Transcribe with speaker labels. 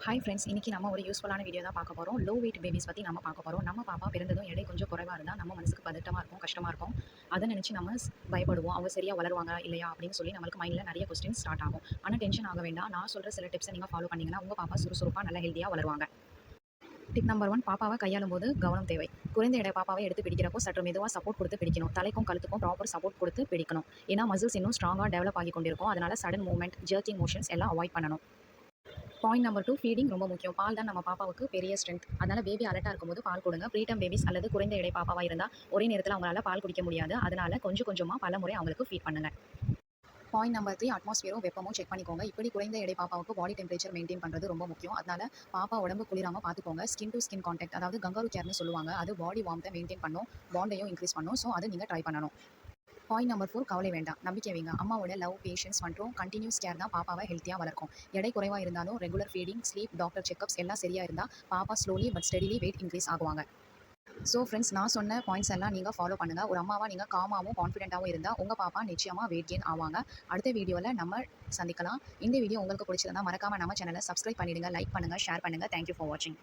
Speaker 1: Hi friends, இன்னைக்கு நம்ம ஒரு யூஸ்ஃபுல்லான வீடியோ தான் பார்க்க போறோம். லோ வெயிட் பேபிஸ் பத்தி நம்ம பார்க்க போறோம். நம்ம பாப்பா பிறந்ததும் எடை கொஞ்சம் குறைவா இருந்தா நம்ம மனசுக்கு பதட்டமா இருக்கும், கஷ்டமா இருக்கும். அத நினைச்சு நம்ம பயப்படுவோம். அவங்க சரியா வளருவாங்க இல்லையா அப்படின்னு சொல்லி நம்மளுக்கு மைண்ட்ல நிறைய கொஸ்டின்ஸ் ஸ்டார்ட் ஆகும். ஆனா டென்ஷன் ஆக வேண்டாம். நான் சொல்ற சில டிப்ஸை நீங்க ஃபாலோ பண்ணீங்கன்னா உங்க பாப்பா சுறுசுறுப்பா நல்ல ஹெல்த்தியா வளருவாங்க. டிப் நம்பர் 1, பாப்பாவை கையாளும் போது கவனம் தேவை. குறைந்த எடை பாப்பாவை எடுத்து பிடிக்கிறப்போ சற்று மெதுவா சப்போர்ட் கொடுத்து பிடிக்கணும். தலைக்கும் கழுத்துக்கும் ப்ராப்பர் சப்போர்ட் கொடுத்து பிடிக்கணும். ஏன்னா மசில்ஸ் இன்னும் ஸ்ட்ராங்கா டெவலப் ஆகி கொண்டிருக்கும். அதனால சடன் மூவ்மெண்ட், ஜர்க்கிங் மோஷன்ஸ் எல்லாம் அவாய்ட் பண்ணணும். பாயிண்ட் நம்பர் 2, ஃபீடிங் ரொம்ப முக்கியம். பால் தான் நம்ம பாப்பாவுக்கு பெரிய ஸ்ட்ரென்த். அதனால பேபி அலர்ட்டா இருக்கும்போது பால் கொடுங்க. ப்ரீடம் பேபிஸ் அல்லது குறைந்த எடை பாப்பாவா இருந்தா ஒரே நேரத்துல அவங்களால பால் குடிக்க முடியாது. அதனால கொஞ்சம் கொஞ்சமா பலமுறை அவங்களுக்கு ஃபீட் பண்ணுங்க. பாயிண்ட் நம்பர் 3, அட்மாஸ்பியரும் வெப்பமும் செக் பண்ணிக்கோங்க. இப்படி குறைந்த எடை பாப்பாவுக்கு பாடி டெம்பரேச்சர் மெயின்டைன் பண்றது ரொம்ப முக்கியம். அதனால பாப்பா உடம்பு குளிராம பார்த்துக்கோங்க. ஸ்கின் டு ஸ்கின் கான்டாக்ட், அதாவது கங்காரு கேர்னு சொல்லுவாங்க. அது பாடி வார்ம்த்தை மெயின்டைன் பண்ணும், பாண்டையும் இன்க்ரீஸ் பண்ணும். ஸோ அதை நீங்க ட்ரை பண்ணணும். பாயிண்ட் நம்பர் 4, கவலை வேண்டாம், நம்பிக்கை வைங்க. அம்மாவோட லவ், பேஷன்ஸ் மற்றும் கண்டினியூஸ் கேர் தான் பாப்பாவை ஹெல்த்தியாக வளர்க்கும். எடை குறைவாக இருந்தாலும் regular feeding, sleep, doctor checkups எல்லாம் சரியாக இருந்தால் பாப்பா slowly but steadily weight increase ஆகுவாங்க. ஸோ ஃப்ரெண்ட்ஸ், நான் சொன்ன பாயிண்ட்ஸ் எல்லாம் நீங்கள் ஃபாலோ பண்ணுங்கள். ஒரு அம்மாவாக நீங்கள் காமாகவும் கான்ஃபிடென்ட்டாகவும் இருந்தால் உங்கள் பாப்பா நிச்சயமாக வெயிட் கெயின் ஆவாங்க. அடுத்த வீடியோவில் நம்ம சந்திக்கலாம். இந்த வீடியோ உங்களுக்கு பிடிச்சிருந்தா மறக்காமல் நம்ம சேனலை சப்ஸ்கிரைப் பண்ணிடுங்க, லைக் பண்ணுங்கள், ஷேர் பண்ணுங்கள். தேங்க்யூ ஃபார் வாட்சிங்.